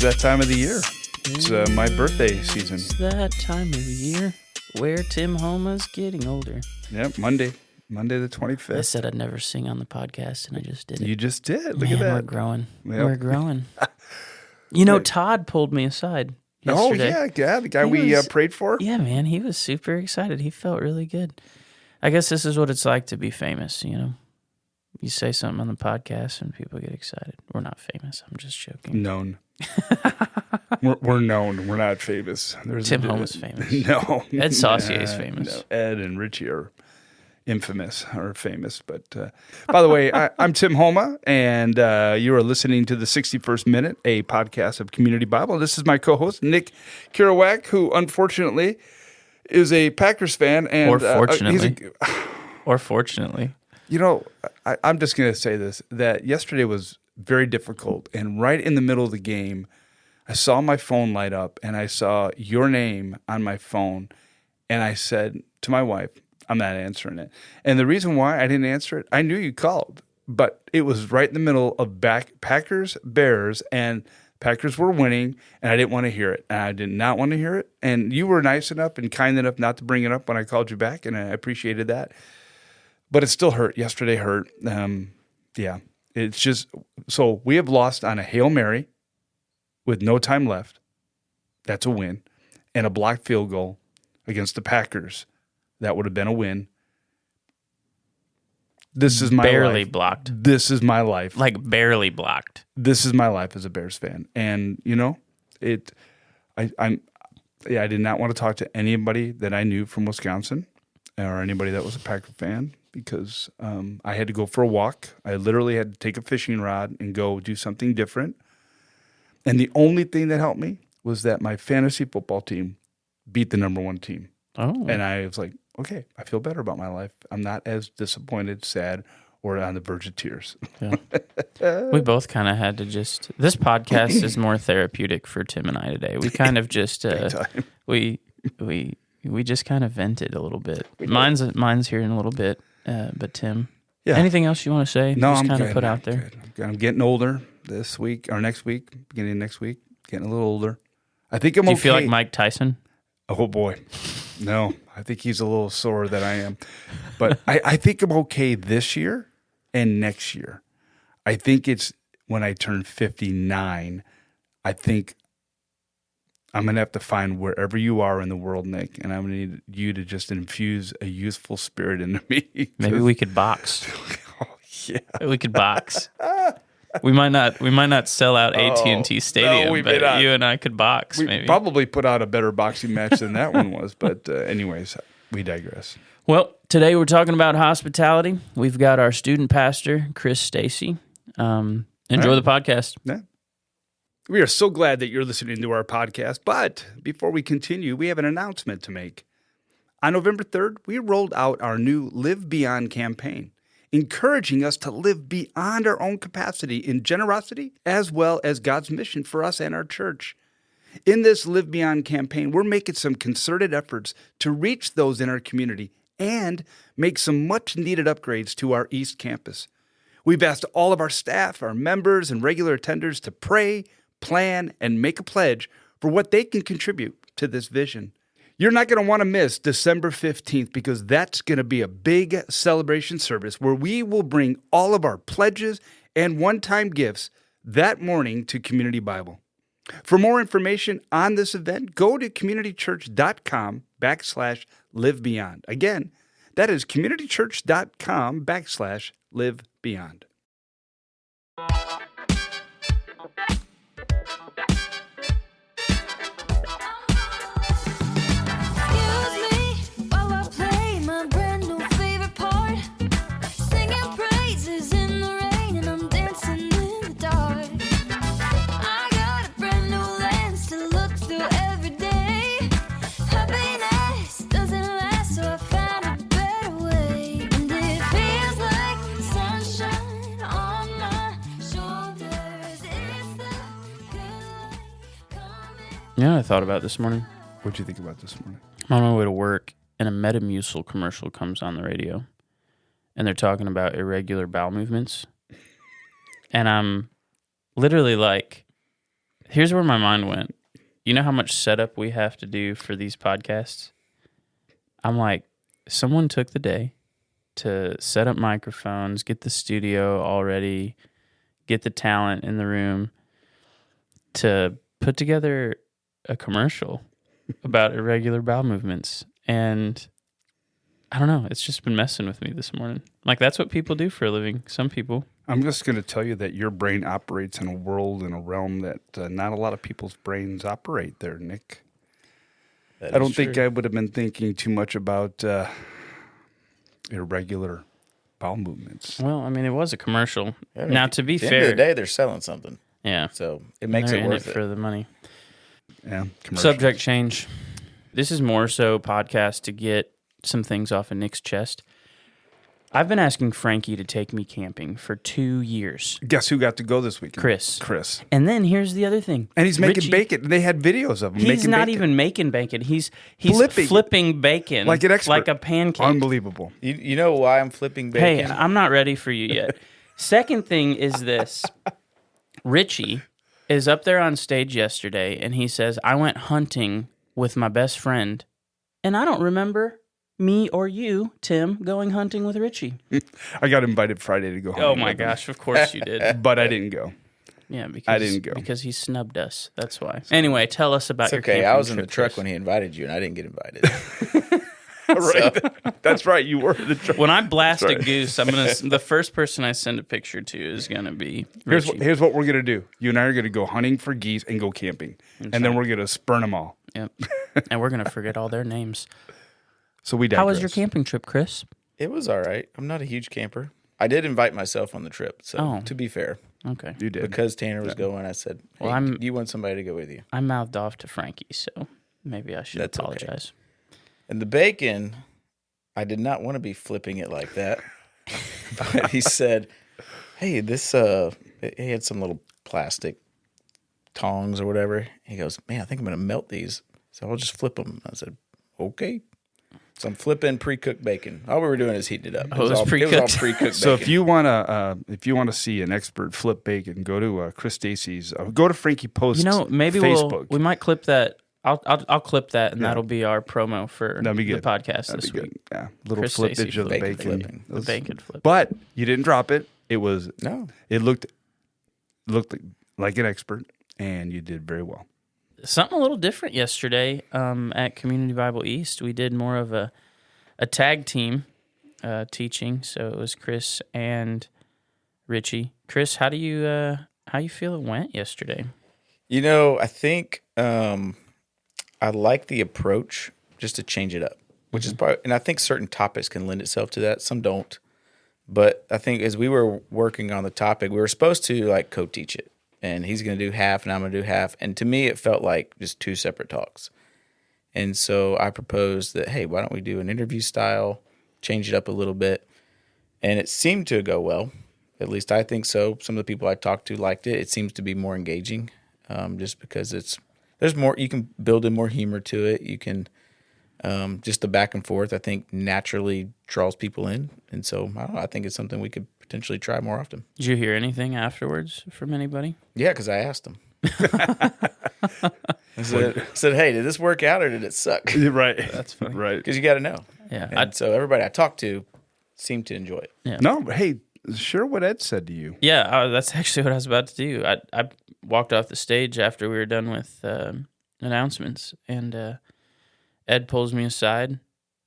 that time of the year. It's my birthday season. It's that time of the year where Tim Homa's getting older. Yep, Monday the 25th. I said I'd never sing on the podcast, and I just did it. You just did. Look Man, at that. We're growing. Yep. We're growing. You know, Todd pulled me aside yesterday. Oh, yeah, the guy we prayed for? Yeah, man, he was super excited. He felt really good. I guess this is what it's like to be famous, you know? You say something on the podcast and people get excited. We're not famous. I'm just joking. Known. we're known. We're not famous. Tim Homa's famous. No. Ed Saucier's famous. No. Ed and Richie are infamous or famous. But by the way, I'm Tim Homa, and you are listening to the 61st Minute, a podcast of Community Bible. This is my co-host, Nick Kerouac, who unfortunately is a Packers fan. And, or fortunately. Or fortunately. You know, I'm just going to say this, that yesterday was very difficult. And right in the middle of the game, I saw my phone light up, and I saw your name on my phone. And I said to my wife, I'm not answering it. And the reason why I didn't answer it, I knew you called, but it was right in the middle of Packers, Bears, and Packers were winning, and I didn't want to hear it. And I did not want to hear it. And you were nice enough and kind enough not to bring it up when I called you back, and I appreciated that. But it still hurt. Yesterday hurt. Yeah, it's just, so we have lost on a Hail Mary with no time left. That's a win. And a blocked field goal against the Packers. That would have been a win. This is my barely life. Blocked. This is my life. Like barely blocked. This is my life as a Bears fan. And, you know, I did not want to talk to anybody that I knew from Wisconsin or anybody that was a Packer fan because I had to go for a walk. I literally had to take a fishing rod and go do something different. And the only thing that helped me was that my fantasy football team beat the number one team. Oh. And I was like, okay, I feel better about my life. I'm not as disappointed, sad, or on the verge of tears. Yeah. We both kind of had to just, this podcast is more therapeutic for Tim and I today. We kind of just, we just kind of vented a little bit. Mine's here in a little bit, but Tim, anything else you want to say? No, just I'm kind good. of put out there. Good. I'm getting older this week, or next week, beginning of next week, getting a little older. I think I'm okay. Do you feel like Mike Tyson? Oh, boy. No, I think he's a little sore than I am. But I think I'm okay this year and next year. I think it's when I turn 59, I think I'm going to have to find wherever you are in the world, Nick, and I'm going to need you to just infuse a youthful spirit into me. Maybe we could box. Oh, yeah. We could box. We might not sell out AT&T Stadium, but you and I could box. Maybe probably put out a better boxing match than that one was. But anyways, we digress. Well, today we're talking about hospitality. We've got our student pastor, Chris Stacy. Enjoy the podcast. Yeah. We are so glad that you're listening to our podcast. But before we continue, we have an announcement to make. On November 3rd, we rolled out our new Live Beyond campaign, encouraging us to live beyond our own capacity in generosity, as well as God's mission for us and our church. In this Live Beyond campaign, we're making some concerted efforts to reach those in our community and make some much-needed upgrades to our East Campus. We've asked all of our staff, our members, and regular attenders to pray, plan, and make a pledge for what they can contribute to this vision. You're not going to want to miss December 15th because that's going to be a big celebration service where we will bring all of our pledges and one-time gifts that morning to Community Bible. For more information on this event, go to communitychurch.com/livebeyond. Again, that is communitychurch.com/livebeyond. You know what I thought about this morning? What'd you think about this morning? I'm on my way to work, and a Metamucil commercial comes on the radio, and they're talking about irregular bowel movements. And I'm literally like, Here's where my mind went. You know how much setup we have to do for these podcasts? I'm like, someone took the day to set up microphones, get the studio all ready, get the talent in the room to put together a commercial about irregular bowel movements. And I don't know, it's just been messing with me this morning. Like, that's what people do for a living. Some people. I'm just going to tell you that your brain operates in a world, in a realm that not a lot of people's brains operate there, Nick. I don't think I would have been thinking too much about irregular bowel movements. Well, I mean, it was a commercial. I mean, now, to be at the fair, end of the day, they're selling something. Yeah. So it makes it in worth it for the money. Yeah. Subject change. This is more so podcast to get some things off of Nick's chest. I've been asking Frankie to take me camping for 2 years. Guess who got to go this weekend? Chris. And then here's the other thing. And he's making bacon. They had videos of him making bacon. He's not even making bacon. He's flipping bacon. Like an expert. Like a pancake. Unbelievable. You know why I'm flipping bacon? Hey, I'm not ready for you yet. Second thing is this. Richie is up there on stage yesterday, and he says, I went hunting with my best friend, and I don't remember me or you, Tim, going hunting with Richie. I got invited Friday to go hunting. Oh, my gosh, of course you did. But I didn't go. Yeah, because I didn't go. Because he snubbed us. That's why. Anyway, tell us about It's your okay. camping I was in the trip, truck Chris. when he invited you, and I didn't get invited. Right. That's right. You were the truck. When I blast That's a right. goose, the first person I send a picture to is gonna be Here's Richie. here's what we're going to do. You and I are going to go hunting for geese and go camping. And then we're going to spurn them all. Yep. And we're gonna forget all their names. So we digress. How was your camping trip, Chris? It was all right. I'm not a huge camper. I did invite myself on the trip, so Oh. to be fair. Okay. You did. Because Tanner was going, I said, hey, Well, do you want somebody to go with you? I mouthed off to Frankie, so maybe I should That's okay. apologize. And the bacon, I did not want to be flipping it like that. But he said, hey, this, he had some little plastic tongs or whatever. He goes, man, I think I'm going to melt these. So I'll just flip them. I said, okay. So I'm flipping pre-cooked bacon. All we were doing is heating it up. Oh, it was pre-cooked. It was all pre-cooked So bacon. if you want to see an expert flip bacon, go to Chris Stacy's. Go to Frankie Post's Maybe Facebook. we might clip that. I'll clip that, and that'll be our promo for That'd be the good. podcast That'd this be week. good. Yeah, little Chris flippage Stacy of the bacon bacon. flipping. The bacon flip. But you didn't drop it. It was No. It looked like an expert, and you did very well. Something a little different yesterday at Community Bible East. We did more of a tag team teaching. So it was Chris and Richie. Chris, how you feel it went yesterday? You know, I think I like the approach just to change it up, which is probably, and I think certain topics can lend itself to that. Some don't. But I think as we were working on the topic, we were supposed to like co-teach it. And he's going to do half and I'm going to do half. And to me, it felt like just two separate talks. And so I proposed that, hey, why don't we do an interview style, change it up a little bit. And it seemed to go well. At least I think so. Some of the people I talked to liked it. It seems to be more engaging just because there's more, you can build in more humor to it. You can, just the back and forth, I think naturally draws people in. And so I don't know, I think it's something we could potentially try more often. Did you hear anything afterwards from anybody? Yeah, because I asked them. I said, hey, did this work out or did it suck? Right. That's funny. Right. Because you got to know. Yeah. And so everybody I talked to seemed to enjoy it. Yeah. No, hey, share what Ed said to you. Yeah, that's actually what I was about to do. I walked off the stage after we were done with announcements, and Ed pulls me aside,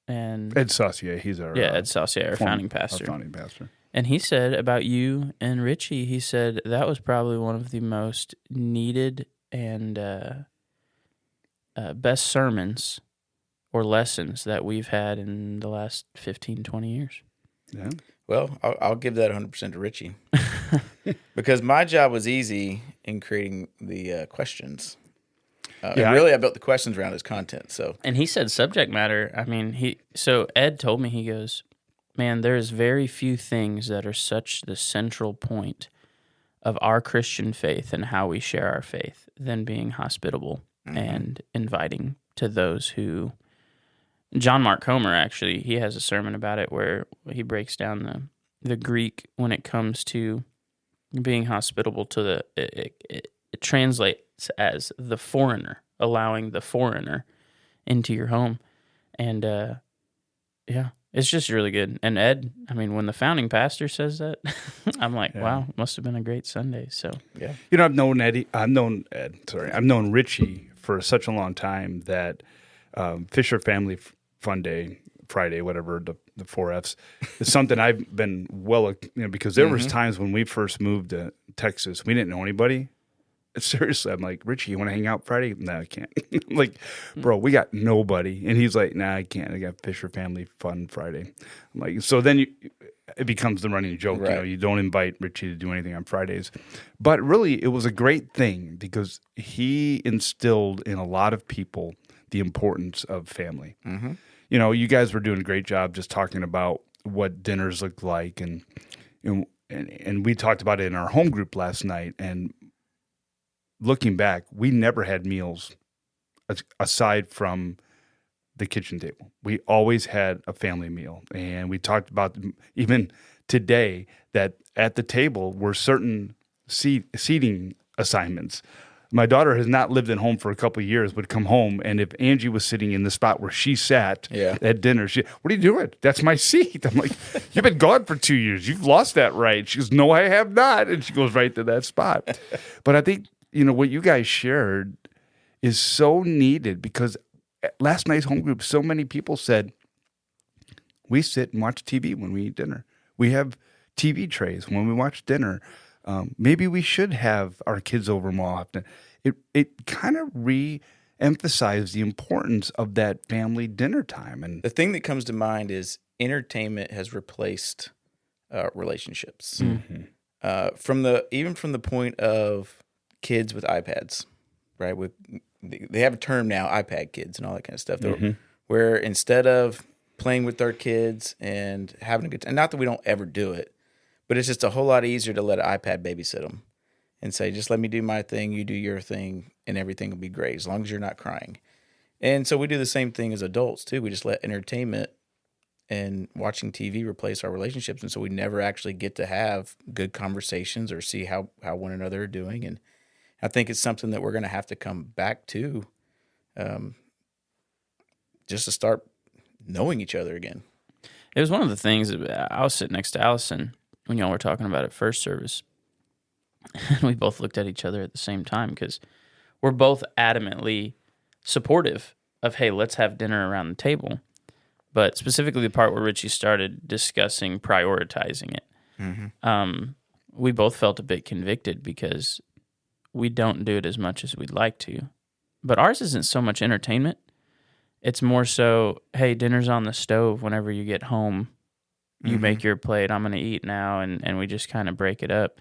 and Ed Saucier, he's our Ed Saucier, our founding pastor. Our founding pastor. And he said about you and Richie, he said that was probably one of the most needed and best sermons or lessons that we've had in the last 15, 20 years. Yeah. Well, I'll give that 100% to Richie. Because my job was easy in creating the questions. And really, I built the questions around his content. So, and he said subject matter. I mean, so Ed told me, he goes, man, there's very few things that are such the central point of our Christian faith and how we share our faith than being hospitable and inviting to those who. John Mark Comer, actually, he has a sermon about it where he breaks down the Greek when it comes to being hospitable to it translate as the foreigner, allowing the foreigner into your home. And yeah, it's just really good. And Ed, I mean, when the founding pastor says that, I'm like, wow, must have been a great Sunday. So Yeah. You know, I've known Richie for such a long time that Fisher Family Fun Day, Friday, whatever, the 4Fs, is something I've been because there was times when we first moved to Texas, we didn't know anybody. Seriously, I'm like, Richie, you want to hang out Friday? No, I can't. I'm like, bro, we got nobody. And he's like, nah, I can't. I got Fisher Family Fun Friday. I'm like, so then it becomes the running joke. Right. You know, you don't invite Richie to do anything on Fridays. But really, it was a great thing because he instilled in a lot of people the importance of family. Mm-hmm. You know, you guys were doing a great job just talking about what dinners look like. And we talked about it in our home group last night. And looking back, we never had meals aside from the kitchen table. We always had a family meal. And we talked about even today that at the table were certain seating assignments. My daughter has not lived at home for a couple of years, would come home, and if Angie was sitting in the spot where she sat at dinner, what are you doing? That's my seat. I'm like, you've been gone for 2 years. You've lost that right. She goes, no, I have not. And she goes right to that spot. But I think, you know, what you guys shared is so needed because at last night's home group, so many people said, we sit and watch TV when we eat dinner. We have TV trays when we watch dinner. Maybe we should have our kids over more often. It kind of re-emphasized the importance of that family dinner time. And the thing that comes to mind is entertainment has replaced relationships. Mm-hmm. From the point of kids with iPads, right? They have a term now, iPad kids and all that kind of stuff. Mm-hmm. Where instead of playing with their kids and having a good time, not that we don't ever do it, but it's just a whole lot easier to let an iPad babysit them and say, just let me do my thing, you do your thing, and everything will be great as long as you're not crying. And so we do the same thing as adults, too. We just let entertainment and watching TV replace our relationships. And so we never actually get to have good conversations or see how one another are doing. And I think it's something that we're going to have to come back to just to start knowing each other again. It was one of the things I was sitting next to Allison when y'all were talking about it first service. And we both looked at each other at the same time because we're both adamantly supportive of, hey, let's have dinner around the table. But specifically the part where Richie started discussing prioritizing it, we both felt a bit convicted because we don't do it as much as we'd like to. But ours isn't so much entertainment. It's more so, hey, dinner's on the stove whenever you get home. You make your plate, I'm going to eat now, and we just kind of break it up.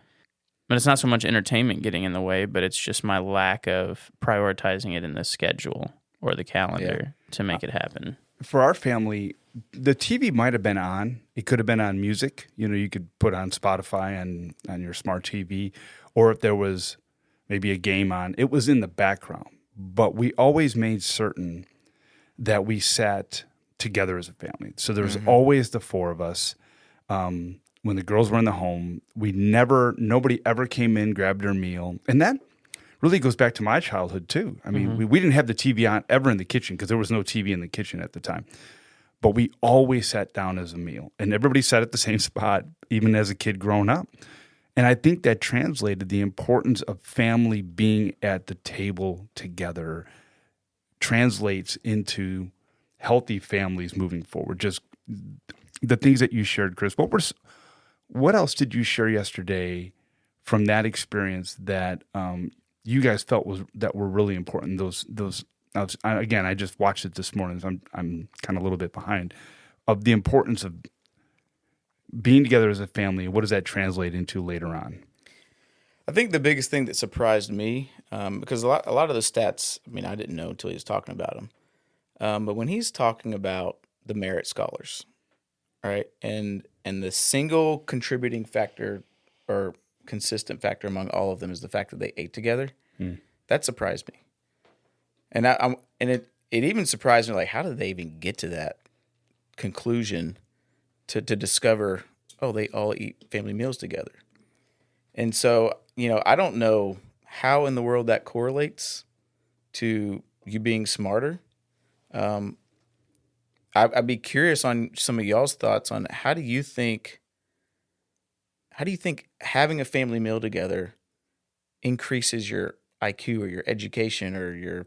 But it's not so much entertainment getting in the way, but it's just my lack of prioritizing it in the schedule or the calendar to make it happen. For our family, the TV might have been on. It could have been on music. You know, you could put on Spotify on your smart TV, or if there was maybe a game on, it was in the background. But we always made certain that we sat together as a family. So there was always the four of us. When the girls were in the home, nobody ever came in, grabbed their meal. And that really goes back to my childhood too. I mean, we didn't have the TV on ever in the kitchen because there was no TV in the kitchen at the time. But we always sat down as a meal. And everybody sat at the same spot, even as a kid growing up. And I think that translated the importance of family being at the table together translates into healthy families moving forward. Just the things that you shared, Chris. What else did you share yesterday from that experience that you guys felt that were really important? Again, I just watched it this morning, so I'm kind of a little bit behind, of the importance of being together as a family. What does that translate into later on? I think the biggest thing that surprised me, because a lot of the stats, I mean, I didn't know until he was talking about them. But when he's talking about the merit scholars, right, and the single contributing factor or consistent factor among all of them is the fact that they ate together, that surprised me. And it even surprised me, like, how did they even get to that conclusion to discover, oh, they all eat family meals together? And so, you know, I don't know how in the world that correlates to you being smarter. I'd be curious on some of y'all's thoughts on how do you think having a family meal together increases your IQ or your education or your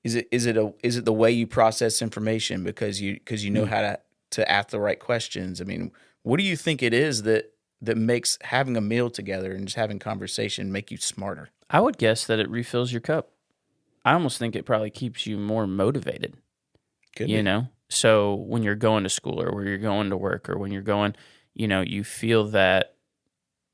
is it the way you process information because you know how to ask the right questions? I mean, what do you think it is that makes having a meal together and just having conversation make you smarter? I would guess that it refills your cup. I almost think it probably keeps you more motivated. Could you be. know? So when you're going to school or when you're going to work or when you're going, you feel that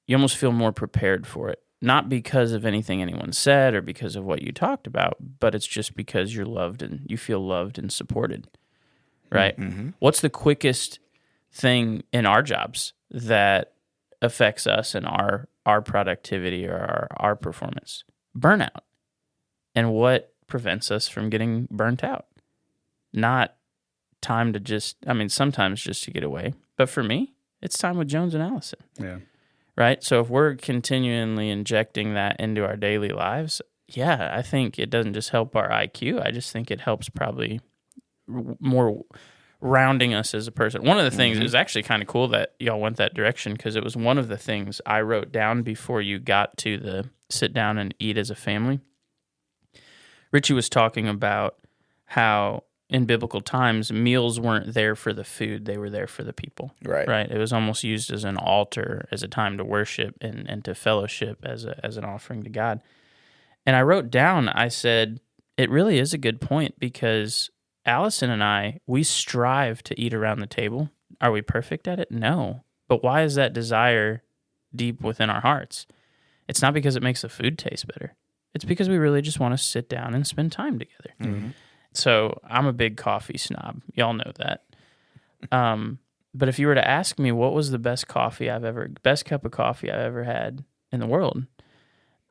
you almost feel more prepared for it. Not because of anything anyone said or because of what you talked about, but it's just because you're loved and you feel loved and supported, right? Mm-hmm. What's the quickest thing in our jobs that affects us and our productivity or our performance? Burnout. And what prevents us from getting burnt out? Not time to sometimes just to get away. But for me, it's time with Jones and Allison. Yeah. Right? So if we're continually injecting that into our daily lives, yeah, I think it doesn't just help our IQ. I just think it helps probably more rounding us as a person. One of the things, it was actually kind of cool that y'all went that direction because it was one of the things I wrote down before you got to the sit down and eat as a family. Richie was talking about how in biblical times, meals weren't there for the food, they were there for the people. Right. It was almost used as an altar, as a time to worship and to fellowship as an offering to God. And I wrote down, I said, it really is a good point because Allison and I, we strive to eat around the table. Are we perfect at it? No. But why is that desire deep within our hearts? It's not because it makes the food taste better. It's because we really just want to sit down and spend time together. Mm-hmm. So I'm a big coffee snob. Y'all know that. But if you were to ask me what was the best cup of coffee I've ever had in the world,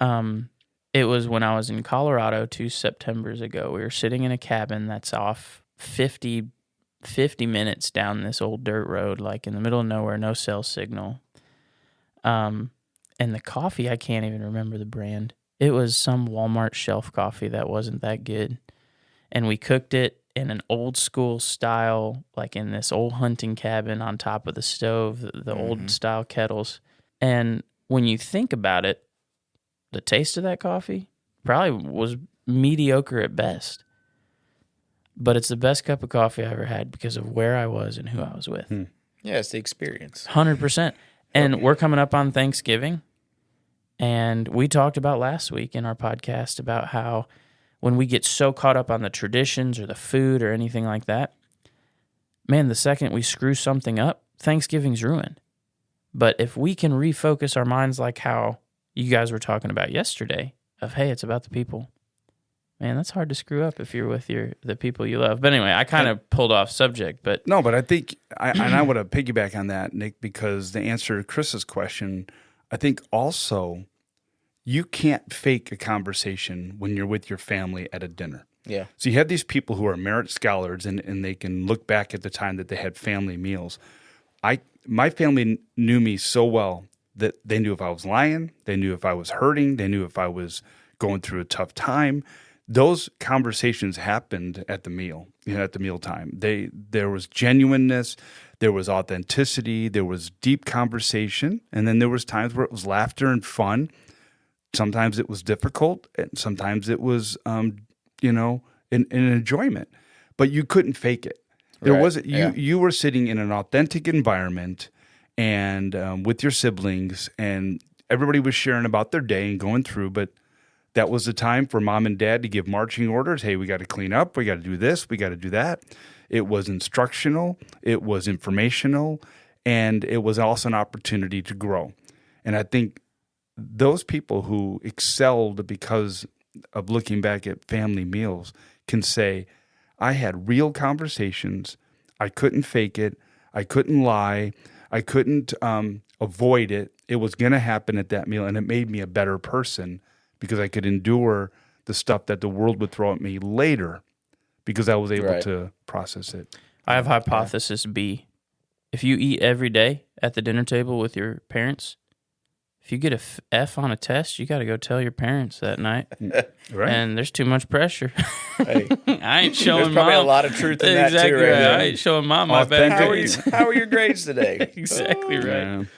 it was when I was in Colorado 2 Septembers ago. We were sitting in a cabin that's off 50 minutes down this old dirt road, like in the middle of nowhere, no cell signal. And the coffee, I can't even remember the brand. It was some Walmart shelf coffee that wasn't that good. And we cooked it in an old school style, like in this old hunting cabin on top of the stove, the old style kettles. And when you think about it, the taste of that coffee probably was mediocre at best. But it's the best cup of coffee I ever had because of where I was and who I was with. Yeah, it's the experience. 100%. And we're coming up on Thanksgiving. And we talked about last week in our podcast about how when we get so caught up on the traditions or the food or anything like that, man, the second we screw something up, Thanksgiving's ruined. But if we can refocus our minds like how you guys were talking about yesterday, of, hey, it's about the people, man, that's hard to screw up if you're with the people you love. But anyway, I kind of pulled off subject. But no, but I think, I want to piggyback on that, Nick, because the answer to Chris's question, I think also you can't fake a conversation when you're with your family at a dinner. Yeah. So you have these people who are merit scholars and they can look back at the time that they had family meals. My family knew me so well that they knew if I was lying, they knew if I was hurting, they knew if I was going through a tough time. Those conversations happened at the meal, at the mealtime. There was genuineness, there was authenticity, there was deep conversation, and then there was times where it was laughter and fun. Sometimes it was difficult, and sometimes it was, an enjoyment. But you couldn't fake it. You were sitting in an authentic environment, and with your siblings, and everybody was sharing about their day and going through. But that was the time for mom and dad to give marching orders. Hey, we got to clean up. We got to do this. We got to do that. It was instructional. It was informational, and it was also an opportunity to grow. And I think those people who excelled because of looking back at family meals can say, I had real conversations. I couldn't fake it. I couldn't lie. I couldn't avoid it. It was going to happen at that meal, and it made me a better person because I could endure the stuff that the world would throw at me later because I was able to process it. I have hypothesis B. If you eat every day at the dinner table with your parents, if you get a F on a test, you got to go tell your parents that night. Right. And there's too much pressure. Hey, I ain't showing there's probably mom. a lot of truth in that Exactly too, right? right. there. I ain't showing mom my bad How are your grades today? Exactly right.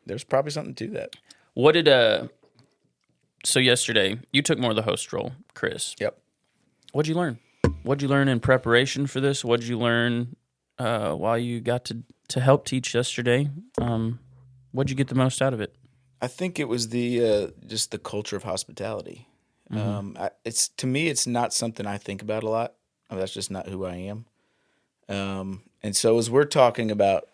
There's probably something to that. What did so yesterday you took more of the host role, Chris. Yep. What'd you learn? What'd you learn in preparation for this? What'd you learn while you got to help teach yesterday? What'd you get the most out of it? I think it was the just the culture of hospitality. It's to me, it's not something I think about a lot. That's just not who I am. And so as we're talking about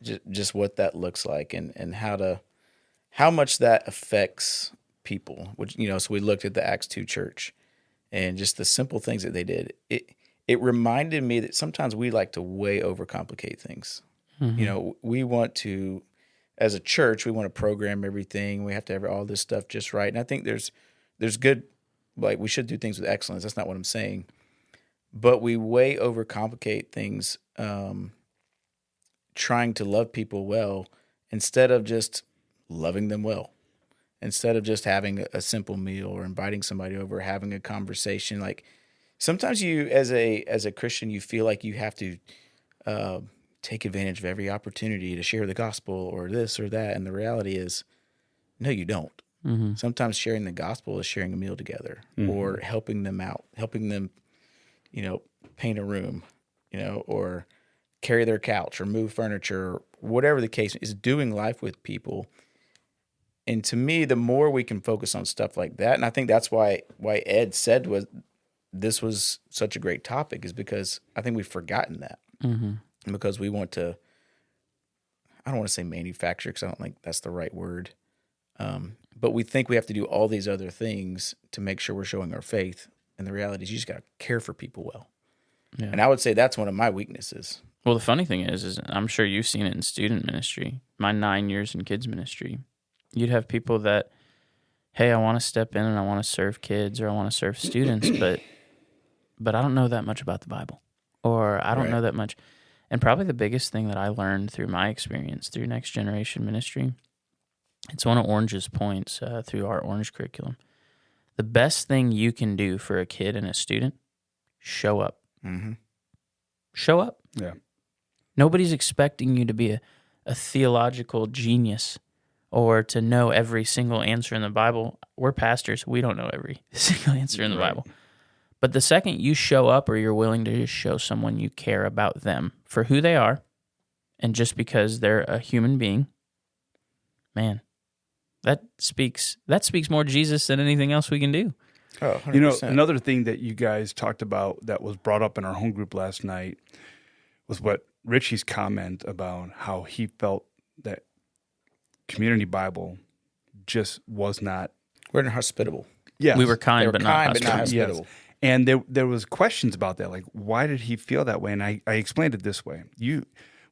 just what that looks like and how much that affects people, which so we looked at the Acts 2 church and just the simple things that they did. It reminded me that sometimes we like to way overcomplicate things. We want to, as a church, we want to program everything. We have to have all this stuff just right. And I think there's good, like we should do things with excellence. That's not what I'm saying. But we way overcomplicate things, trying to love people well instead of just loving them well. Instead of just having a simple meal or inviting somebody over, having a conversation. Like sometimes you, as a Christian, you feel like you have to take advantage of every opportunity to share the gospel or this or that. And the reality is, no, you don't. Mm-hmm. Sometimes sharing the gospel is sharing a meal together or helping them out, helping them, paint a room, or carry their couch or move furniture, or whatever the case is, doing life with people. And to me, the more we can focus on stuff like that, and I think that's why Ed said this was such a great topic, is because I think we've forgotten that. Mm-hmm. Because we want to, I don't want to say manufacture because I don't think that's the right word, but we think we have to do all these other things to make sure we're showing our faith. And the reality is you just got to care for people well. Yeah. And I would say that's one of my weaknesses. Well, the funny thing is I'm sure you've seen it in student ministry, my 9 years in kids ministry. You'd have people that, hey, I want to step in and I want to serve kids or I want to serve students, but I don't know that much about the Bible, or I don't know that much. And probably the biggest thing that I learned through my experience through Next Generation Ministry, it's one of Orange's points through our Orange curriculum. The best thing you can do for a kid and a student, show up. Mm-hmm. Show up. Yeah. Nobody's expecting you to be a theological genius or to know every single answer in the Bible. We're pastors. We don't know every single answer in the Bible. But the second you show up or you're willing to just show someone you care about them for who they are and just because they're a human being, man, that speaks more Jesus than anything else we can do. Oh, 100%. Another thing that you guys talked about that was brought up in our home group last night was what Richie's comment about how he felt that Community Bible just was not. We're inhospitable. Yes. We were kind, but not hospitable. Yes. And there was questions about that, like why did he feel that way? And I explained it this way: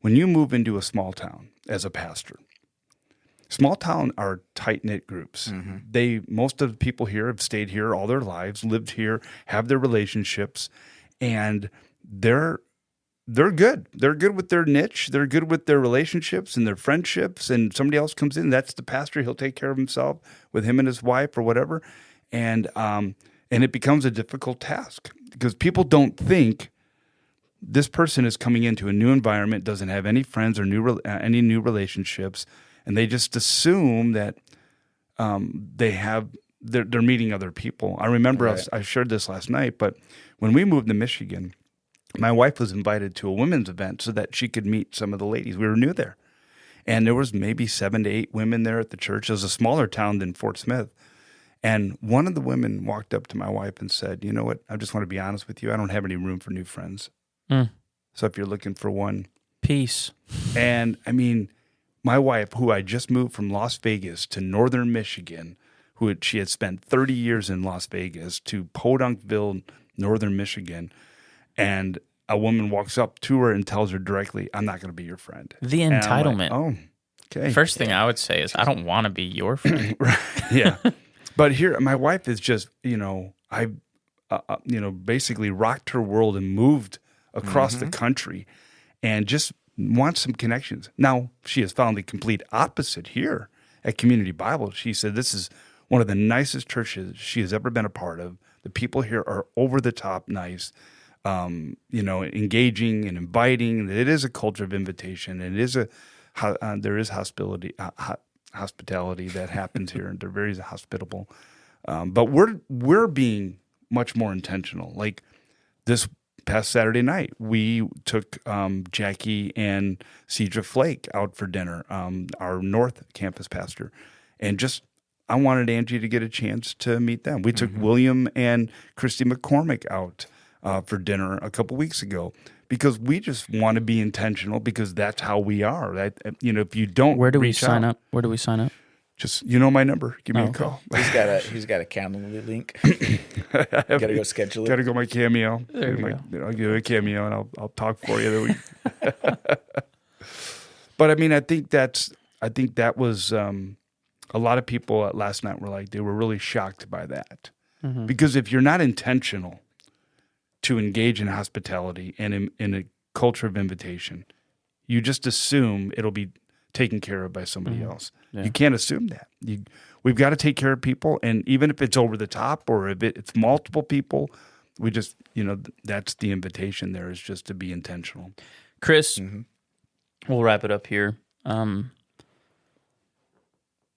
when you move into a small town as a pastor, small town are tight knit groups. Mm-hmm. Most of the people here have stayed here all their lives, lived here, have their relationships, and they're good. They're good with their niche. They're good with their relationships and their friendships. And somebody else comes in, that's the pastor. He'll take care of himself with him and his wife or whatever. And it becomes a difficult task because people don't think this person is coming into a new environment, doesn't have any friends or any new relationships, and they just assume that they're meeting other people. I remember I shared this last night, but when we moved to Michigan, my wife was invited to a women's event so that she could meet some of the ladies. We were new there, and there was maybe 7 to 8 women there at the church. It was a smaller town than Fort Smith. And one of the women walked up to my wife and said, "You know what? I just want to be honest with you. I don't have any room for new friends. So if you're looking for one, peace." And I mean, my wife, who I just moved from Las Vegas to northern Michigan, she had spent 30 years in Las Vegas, to Podunkville, northern Michigan, and a woman walks up to her and tells her directly, "I'm not going to be your friend." The entitlement. Like, okay. First thing I would say is, I don't want to be your friend. Yeah. But here, my wife is just, basically rocked her world and moved across the country and just wants some connections. Now, she has found the complete opposite here. at Community Bible. She said this is one of the nicest churches she has ever been a part of. The people here are over the top nice, engaging and inviting. It is a culture of invitation. And it is there is hospitality that happens here, and they're very hospitable. But we're being much more intentional. Like this past Saturday night, we took Jackie and Cedra Flake out for dinner, our North Campus pastor, and I wanted Angie to get a chance to meet them. We took William and Christy McCormick out for dinner a couple weeks ago because we just want to be intentional because that's how we are. If you don't, where do we sign up? Where do we sign up? Just my number. Give me a call. He's got a Calendly link. Got to go schedule it. Got to go my Cameo. There you go. I'll give you a Cameo and I'll talk for you. But I mean, I think that was a lot of people last night were like they were really shocked by that because if you're not intentional to engage in hospitality and in a culture of invitation, you just assume it'll be taken care of by somebody else. Yeah. You can't assume that. We've got to take care of people, and even if it's over the top or if it's multiple people, we just, that's the invitation there is just to be intentional. Chris, we'll wrap it up here.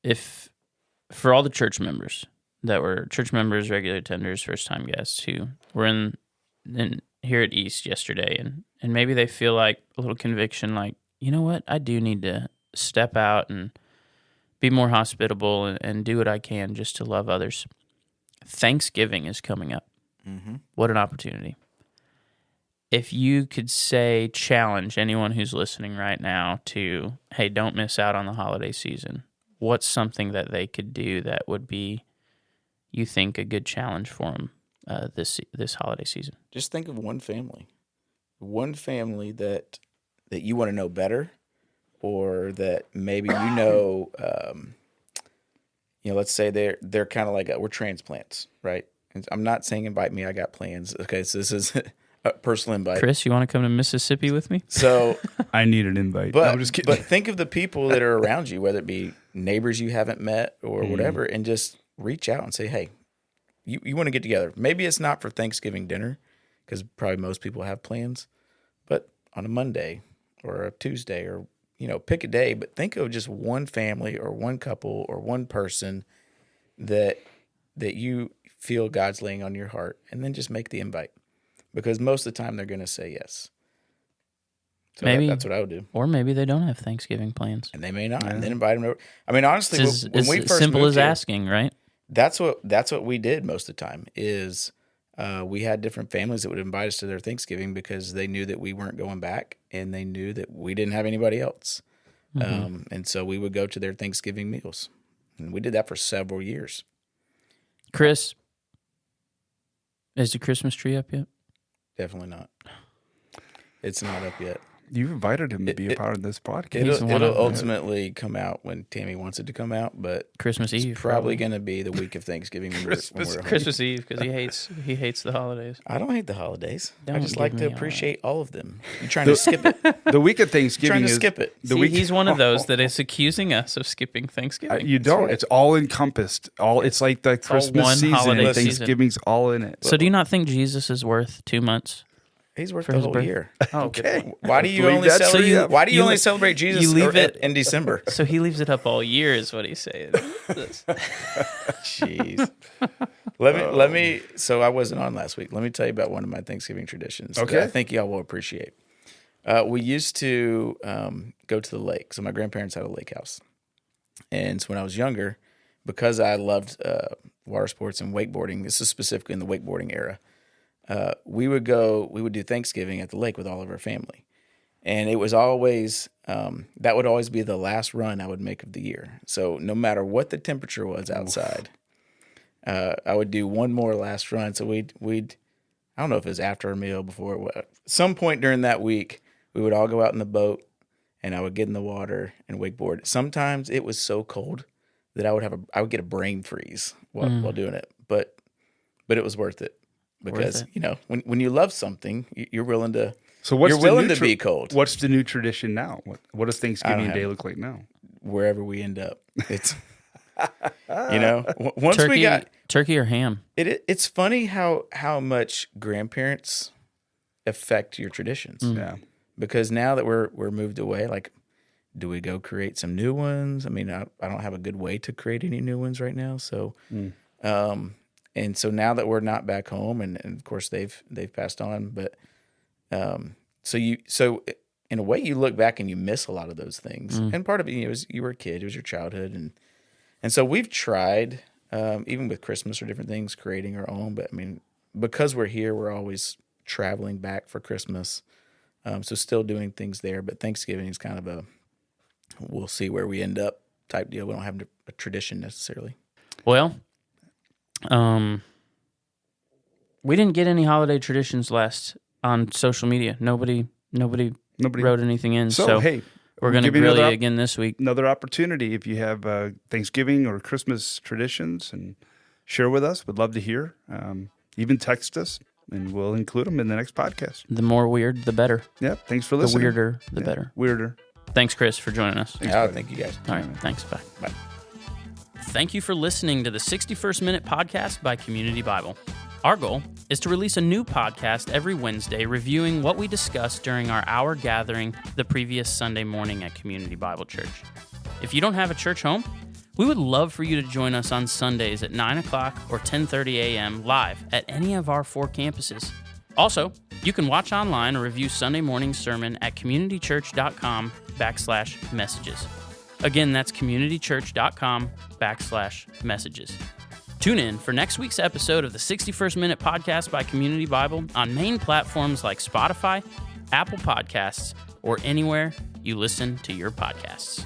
If for all the church members that were church members, regular attenders, first-time guests who were in here at East yesterday, and maybe they feel like a little conviction, like, you know what, I do need to step out and be more hospitable and do what I can just to love others. Thanksgiving is coming up. What an opportunity. If you could challenge anyone who's listening right now to, hey, don't miss out on the holiday season, what's something that they could do that would be, you think, a good challenge for them this holiday season? Just think of one family that you want to know better, or that maybe let's say they're kind of like we're transplants, right? And I'm not saying invite me. I got plans. Okay, so this is a personal invite. Chris, you want to come to Mississippi with me? So I need an invite. But I'm just kidding. But think of the people that are around you, whether it be neighbors you haven't met or whatever, and just reach out and say, hey, you want to get together. Maybe it's not for Thanksgiving dinner because probably most people have plans, but on a Monday or a Tuesday or, pick a day, but think of just one family or one couple or one person that you feel God's laying on your heart, and then just make the invite, because most of the time they're going to say yes. So maybe that's what I would do. Or maybe they don't have Thanksgiving plans, and they may not. And then invite them over. I mean, honestly, when we first simple moved as here, asking, right? That's what we did most of the time. Is we had different families that would invite us to their Thanksgiving because they knew that we weren't going back, and they knew that we didn't have anybody else. And so we would go to their Thanksgiving meals, and we did that for several years. Chris, is the Christmas tree up yet? Definitely not. It's not up yet. You invited him to be a part of this podcast. It'll ultimately come out when Tammy wants it to come out, but Christmas Eve it's probably going to be the week of Thanksgiving. Christmas Eve, because he hates the holidays. I don't hate the holidays. Don't I just like to give me appreciate all of them. You're trying to skip it. The week of Thanksgiving Trying to is skip it. He's one of those that is accusing us of skipping Thanksgiving. You don't. right. It's all encompassed. It's like the Christmas one season holiday and Thanksgiving's all in it. So do you not think Jesus is worth 2 months? He's worth For the his whole birth- year. Oh, Okay. Why do you believe only that's- celebrate? so you- Why do you you only le- celebrate Jesus you leave it- in December? So he leaves it up all year, is what he's saying. Jeez. Let me. So I wasn't on last week. Let me tell you about one of my Thanksgiving traditions Okay. that I think y'all will appreciate. We used to go to the lake. So my grandparents had a lake house, and so when I was younger, because I loved water sports and wakeboarding, this is specifically in the wakeboarding era. We would do Thanksgiving at the lake with all of our family. And it was always, that would always be the last run I would make of the year. So no matter what the temperature was outside, I would do one more last run. So we'd, I don't know if it was after a meal, before, some point during that week, we would all go out in the boat and I would get in the water and wakeboard. Sometimes it was so cold that I would get a brain freeze while doing it. But it was worth it. Because, when you love something, you're willing to So what's you're the willing new to be cold. What's the new tradition now? What does Thanksgiving Day look like now? wherever we end up. It's, once turkey, we got turkey or ham. It's funny how much grandparents affect your traditions. Yeah. Because now that we're moved away, like, do we go create some new ones? I mean, I don't have a good way to create any new ones right now. So, and so now that we're not back home, and of course they've passed on, but so in a way you look back and you miss a lot of those things. And part of it, was you were a kid, it was your childhood, and so we've tried, even with Christmas or different things, creating our own. But I mean, because we're here, we're always traveling back for Christmas. So still doing things there, but Thanksgiving is kind of we'll see where we end up type deal. We don't have a tradition necessarily. Well, we didn't get any holiday traditions last on social media. Nobody wrote anything in. So hey, we're going to grill you again this week. Another opportunity if you have Thanksgiving or Christmas traditions, and share with us. We'd love to hear. Even text us, and we'll include them in the next podcast. The more weird, the better. Yeah, thanks for listening. The weirder, the better. Weirder. Thanks, Chris, for joining us. Thank you guys. All right, thanks. Bye. Bye. Thank you for listening to the 61st Minute Podcast by Community Bible. Our goal is to release a new podcast every Wednesday reviewing what we discussed during our hour gathering the previous Sunday morning at Community Bible Church. If you don't have a church home, we would love for you to join us on Sundays at 9 o'clock or 10:30 a.m. live at any of our 4 campuses. Also, you can watch online or review Sunday morning's sermon at communitychurch.com/messages. Again, that's communitychurch.com/messages. Tune in for next week's episode of the 61st Minute Podcast by Community Bible on main platforms like Spotify, Apple Podcasts, or anywhere you listen to your podcasts.